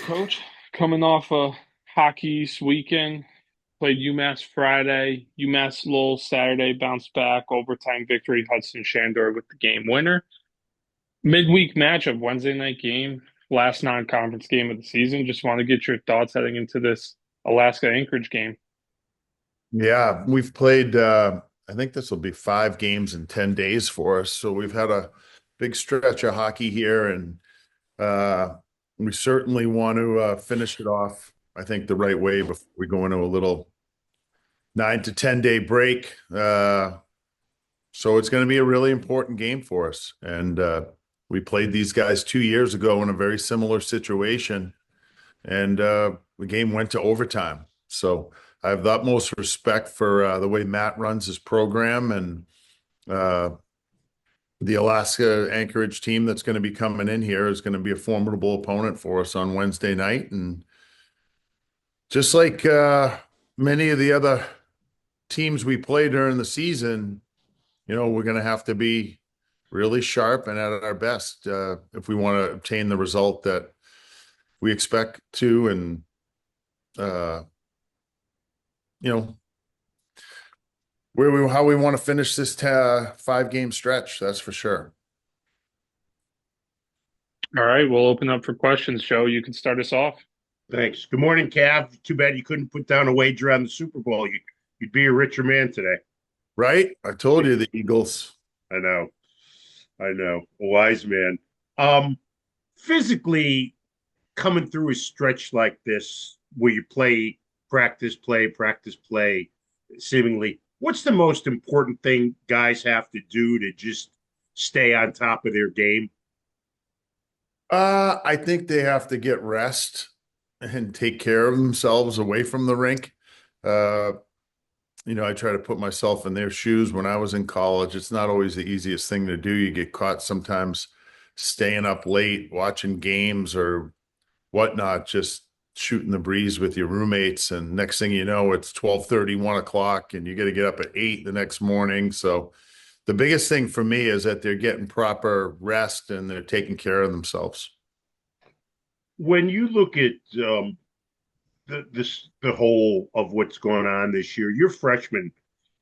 Coach. Coming off a Hockey East weekend, played UMass Friday, UMass Lowell Saturday, bounced back, overtime victory, Hudson Shandor with the game winner. Midweek matchup, Wednesday night game, last non-conference game of the season. Just want to get your thoughts heading into this Alaska Anchorage game. Yeah, we've played, I think this will be 5 games in 10 days for us. So we've had a big stretch of hockey here, and uh, we certainly want to finish it off, I think, the right way before we go into a little 9 to 10 day break. So it's going to be a really important game for us. And we played these guys 2 years ago in a very similar situation, and the game went to overtime. So I have the utmost respect for the way Matt runs his program, and uh, the Alaska Anchorage team that's going to be coming in here is going to be a formidable opponent for us on Wednesday night. And just like many of the other teams we play during the season, we're going to have to be really sharp and at our best if we want to obtain the result that we expect to. And uh, you know, how we want to finish this 5 game stretch, that's for sure. All right, we'll open up for questions. Joe, you can start us off. Thanks. Good morning, Cav. Too bad you couldn't put down a wager on the Super Bowl. You'd be a richer man today. Right? I told you the Eagles. I know. I know. A wise man. Physically coming through a stretch like this where you practice, play, seemingly, what's the most important thing guys have to do to just stay on top of their game? I think they have to get rest and take care of themselves away from the rink. Uh, I try to put myself in their shoes when I was in college. It's not always the easiest thing to do. You get caught sometimes staying up late, watching games or whatnot, just shooting the breeze with your roommates. And next thing you know, it's 12:30, 1 o'clock, and you got to get up at 8 the next morning. So the biggest thing for me is that they're getting proper rest and they're taking care of themselves. When you look at the whole of what's going on this year, your freshmen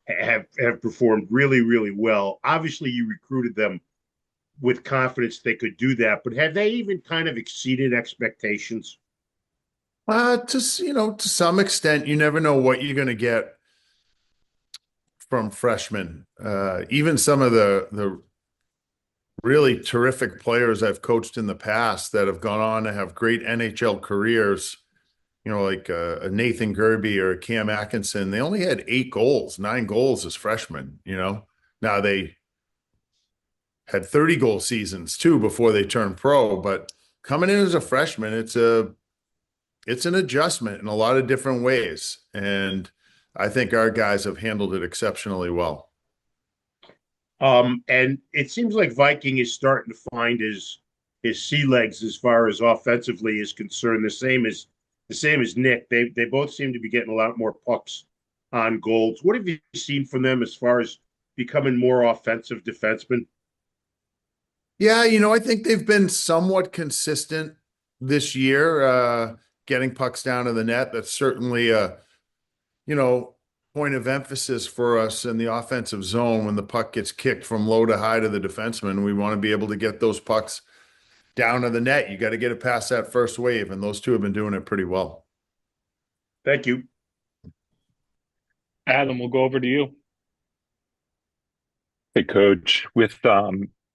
have performed really well. Obviously, you recruited them with confidence they could do that, but have they even kind of exceeded expectations? To some extent, you never know what you're going to get from freshmen. Even some of the really terrific players I've coached in the past that have gone on to have great NHL careers, like a Nathan Gerby or a Cam Atkinson, they only had 8 goals, 9 goals as freshmen. Now they had 30-goal seasons too before they turned pro, but coming in as a freshman, it's an adjustment in a lot of different ways. And I think our guys have handled it exceptionally well. And it seems like Viking is starting to find his sea legs as far as offensively is concerned. The same as Nick. They both seem to be getting a lot more pucks on goals. What have you seen from them as far as becoming more offensive defensemen? Yeah, I think they've been somewhat consistent this year, getting pucks down to the net. That's certainly a, point of emphasis for us in the offensive zone when the puck gets kicked from low to high to the defenseman. We want to be able to get those pucks down to the net. You got to get it past that first wave, and those two have been doing it pretty well. Thank you. Adam, we'll go over to you. Hey, Coach, with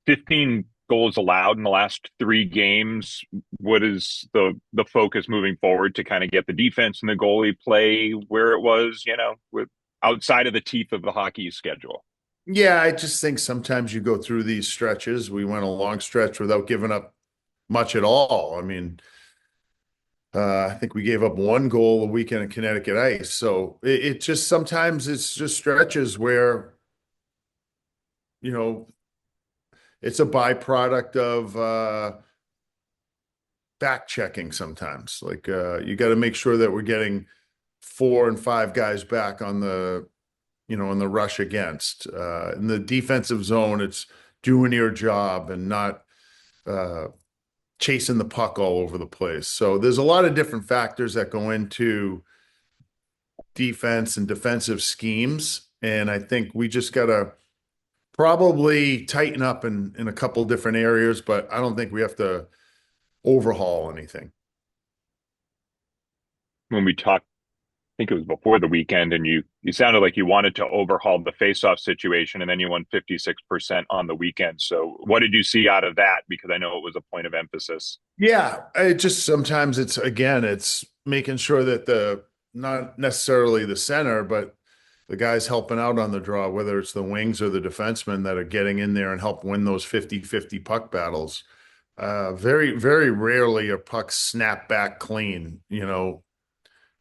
15 goals allowed in the last 3 games, what is the focus moving forward to kind of get the defense and the goalie play where it was, with outside of the teeth of the hockey schedule? Yeah, I just think sometimes you go through these stretches. We went a long stretch without giving up much at all. I mean, I think we gave up 1 goal a weekend in Connecticut ice. So it just sometimes it's just stretches where, you know, it's a byproduct of back checking sometimes. Like you got to make sure that we're getting 4 and 5 guys back on the, in the rush against. In the defensive zone, it's doing your job and not chasing the puck all over the place. So there's a lot of different factors that go into defense and defensive schemes. And I think we just got to probably tighten up in a couple different areas, but I don't think we have to overhaul anything. When we talked, I think it was before the weekend, and you sounded like you wanted to overhaul the faceoff situation, and then you won 56% on the weekend. So what did you see out of that? Because I know it was a point of emphasis. Yeah, it just sometimes it's again, it's making sure that the not necessarily the center, but the guys helping out on the draw, whether it's the wings or the defensemen that are getting in there and help win those 50-50 puck battles. Very, very rarely a puck snap back clean.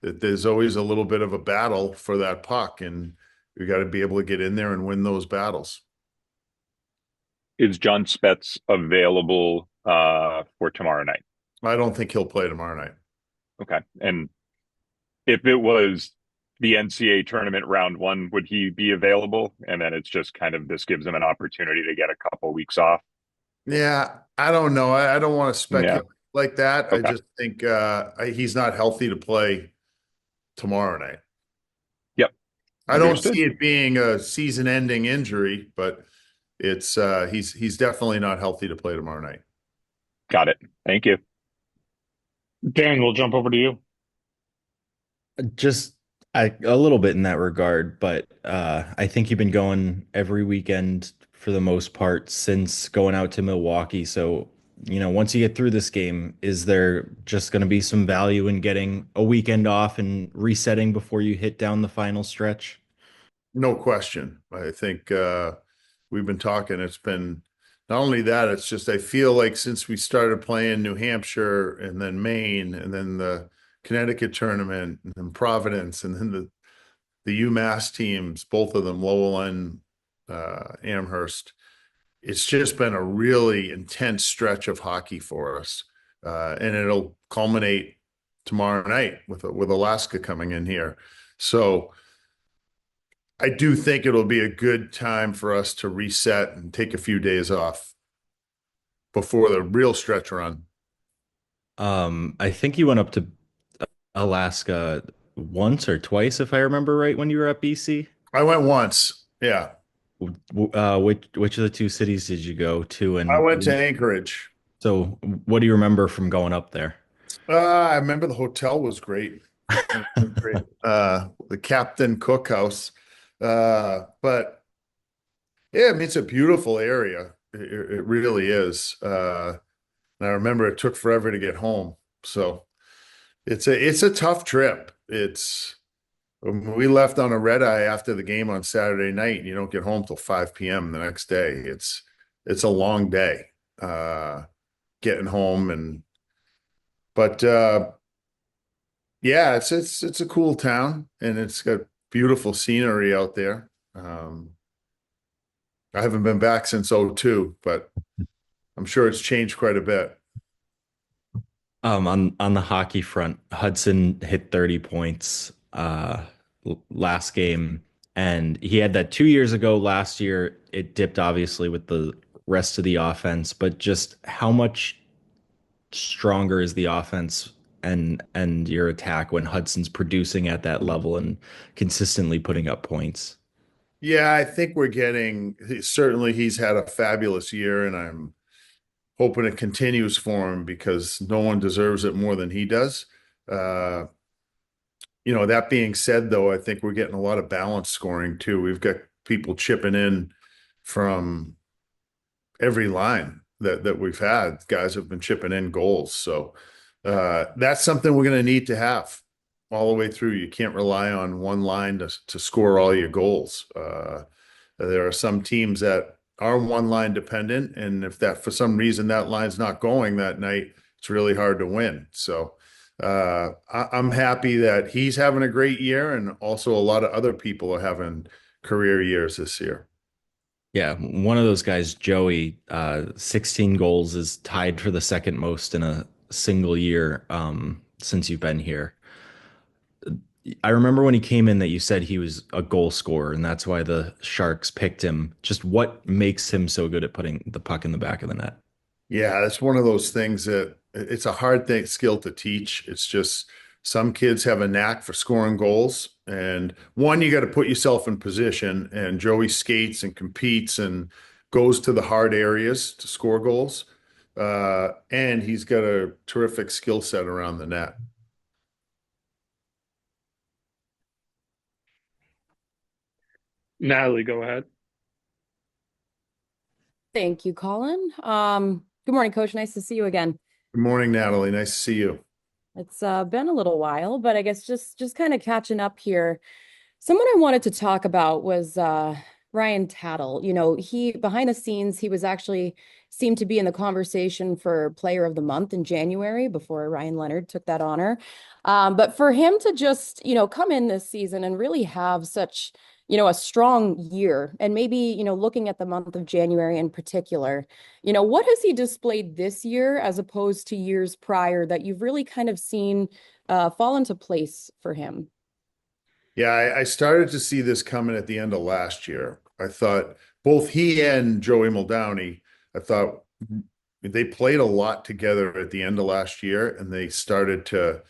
That there's always a little bit of a battle for that puck, and we got to be able to get in there and win those battles. Is John Spets available for tomorrow night? I don't think he'll play tomorrow night. Okay. And if it was the NCAA tournament round one, would he be available? And then it's just kind of this gives him an opportunity to get a couple weeks off. Yeah, I don't know. I don't want to Yeah. speculate like that. I Okay. just think he's not healthy to play tomorrow night. Yep. I don't Understood. see it being a season-ending injury, but it's he's definitely not healthy to play tomorrow night. Got it. Thank you. Dan, we'll jump over to you. Just a little bit in that regard, but I think you've been going every weekend for the most part since going out to Milwaukee. So, once you get through this game, is there just going to be some value in getting a weekend off and resetting before you hit down the final stretch? No question. I think we've been talking. It's been not only that, it's just I feel like since we started playing New Hampshire and then Maine and then the Connecticut tournament and then Providence and then the UMass teams, both of them, Lowell and Amherst. It's just been a really intense stretch of hockey for us, and it'll culminate tomorrow night with Alaska coming in here. So I do think it'll be a good time for us to reset and take a few days off before the real stretch run. I think you went up to Alaska once or twice, if I remember right, when you were at BC. I went once. Yeah. Which of the two cities did you go to? I And went to Anchorage. so, what do you remember from going up there? I remember the hotel was great. It was great. The Captain Cookhouse. But yeah, I mean, it's a beautiful area. It really is. And I remember it took forever to get home. So it's a tough trip. We left on a red eye after the game on Saturday night, and you don't get home till 5 p.m. the next day. It's a long day getting home, but yeah, it's a cool town, and it's got beautiful scenery out there. I haven't been back since '02, but I'm sure it's changed quite a bit. On the hockey front, Hudson hit 30 points last game, and he had that 2 years ago. Last year, it dipped obviously with the rest of the offense, but just how much stronger is the offense and your attack when Hudson's producing at that level and consistently putting up points? Yeah, I think certainly he's had a fabulous year, and I'm hoping it continues for him because no one deserves it more than he does. Uh, that being said, though, I think we're getting a lot of balanced scoring too. We've got people chipping in from every line that we've had. Guys have been chipping in goals. So that's something we're going to need to have all the way through. You can't rely on one line to score all your goals. There are some teams that are one line dependent, and if that for some reason that line's not going that night, it's really hard to win. So I'm happy that he's having a great year, and also a lot of other people are having career years this year. Yeah, one of those guys, Joey, 16 goals is tied for the second most in a single year since you've been here. I remember when he came in that you said he was a goal scorer, and that's why the Sharks picked him. Just what makes him so good at putting the puck in the back of the net? Yeah, that's one of those things that it's a hard skill to teach. It's just some kids have a knack for scoring goals. And one, you got to put yourself in position. And Joey skates and competes and goes to the hard areas to score goals. And he's got a terrific skill set around the net. Natalie, go ahead. Thank you, Colin. Good morning, Coach. Nice to see you again. Good morning, Natalie. Nice to see you. It's been a little while, but I guess just kind of catching up here. Someone I wanted to talk about was Ryan Tattle. You know, he behind the scenes, he was actually seemed to be in the conversation for Player of the Month in January before Ryan Leonard took that honor. But for him to just, come in this season and really have such, a strong year, and maybe, looking at the month of January in particular, what has he displayed this year as opposed to years prior that you've really kind of seen fall into place for him? Yeah, I started to see this coming at the end of last year. I thought both he and Joey Muldowney, I thought they played a lot together at the end of last year, and they started to,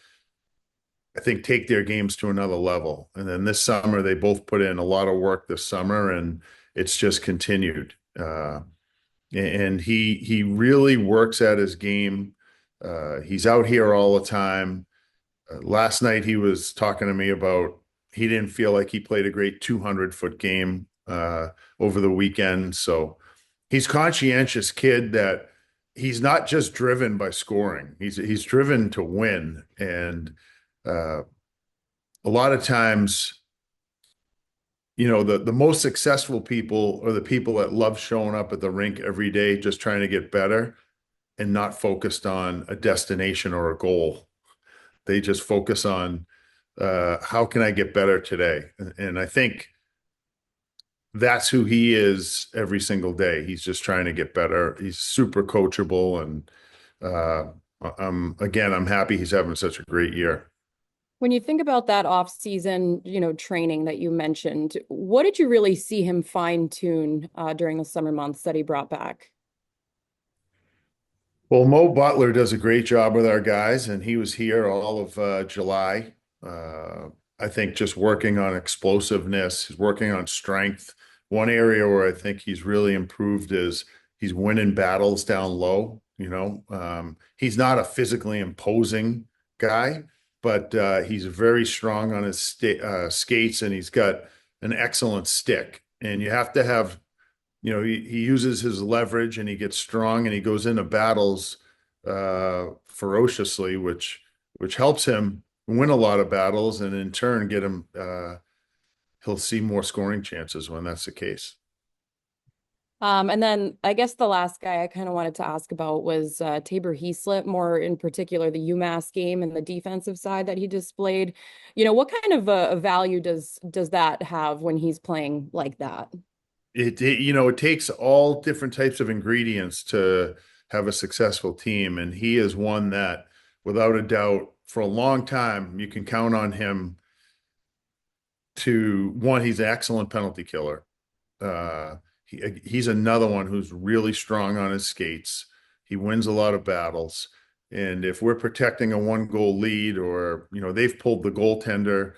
I think, take their games to another level. And then this summer, they both put in a lot of work this summer, and it's just continued. And he really works at his game. He's out here all the time. Last night, he was talking to me about he didn't feel like he played a great 200-foot game over the weekend. So he's conscientious kid that he's not just driven by scoring. He's driven to win. And a lot of times, the most successful people are the people that love showing up at the rink every day, just trying to get better and not focused on a destination or a goal. They just focus on how can I get better today? And I think that's who he is every single day. He's just trying to get better. He's super coachable. And I'm happy he's having such a great year. When you think about that off-season, training that you mentioned, what did you really see him fine-tune during the summer months that he brought back? Well, Mo Butler does a great job with our guys, and he was here all of July. I think just working on explosiveness, he's working on strength. One area where I think he's really improved is he's winning battles down low. He's not a physically imposing guy, but he's very strong on his skates, and he's got an excellent stick. And you have to have, he uses his leverage, and he gets strong, and he goes into battles ferociously, which helps him win a lot of battles, and in turn get him. He'll see more scoring chances when that's the case. And then I guess the last guy I kind of wanted to ask about was Tabor Heaslip, more in particular the UMass game and the defensive side that he displayed. What kind of a value does that have when he's playing like that? It takes all different types of ingredients to have a successful team, and he is one that, without a doubt, for a long time, you can count on him to one. He's an excellent penalty killer. He's another one who's really strong on his skates. He wins a lot of battles. And if we're protecting a 1-goal lead, or, they've pulled the goaltender,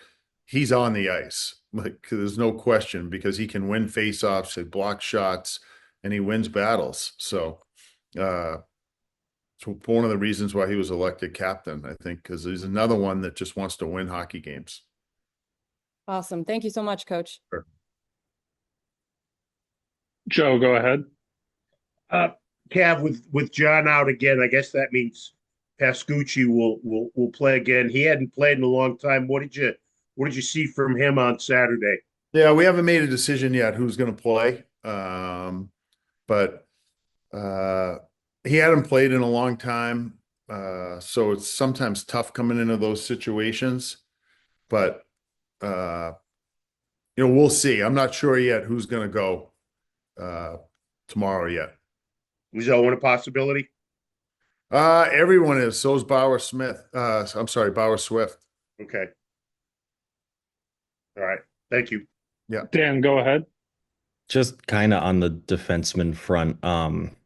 he's on the ice. Like, there's no question, because he can win faceoffs, he blocks shots, and he wins battles. So, it's one of the reasons why he was elected captain, I think, because he's another one that just wants to win hockey games. Awesome. Thank you so much, Coach. Sure. Joe, go ahead. Cav, with John out again, I guess that means Pascucci will play again. He hadn't played in a long time. What did you see from him on Saturday? Yeah, we haven't made a decision yet who's going to play, but he hadn't played in a long time, so it's sometimes tough coming into those situations. But we'll see. I'm not sure yet who's going to go tomorrow yet. Is Owen a possibility? Everyone is. So is Bauer Swift. Okay. All right. Thank you. Yeah. Dan, go ahead. Just kind of on the defenseman front,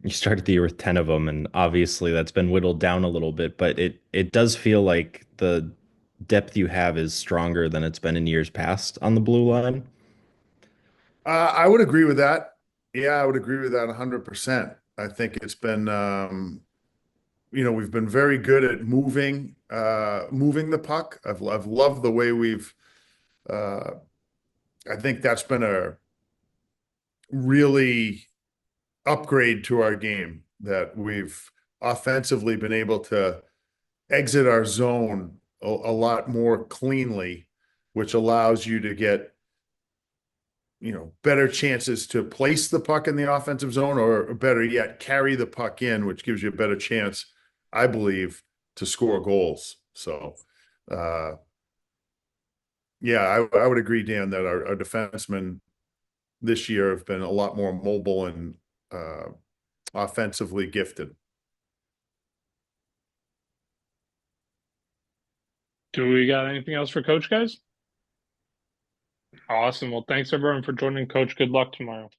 you started the year with 10 of them, and obviously that's been whittled down a little bit, but it does feel like the depth you have is stronger than it's been in years past on the blue line. I would agree with that. Yeah, I would agree with that 100%. I think it's been, we've been very good at moving the puck. I've loved the way uh, I think that's been a really upgrade to our game, that we've offensively been able to exit our zone a lot more cleanly, which allows you to get, better chances to place the puck in the offensive zone, or better yet, carry the puck in, which gives you a better chance, I believe, to score goals. So, uh, yeah, I would agree, Dan, that our defensemen this year have been a lot more mobile and offensively gifted. Do we got anything else for Coach, guys? Awesome. Well, thanks everyone for joining, Coach. Good luck tomorrow.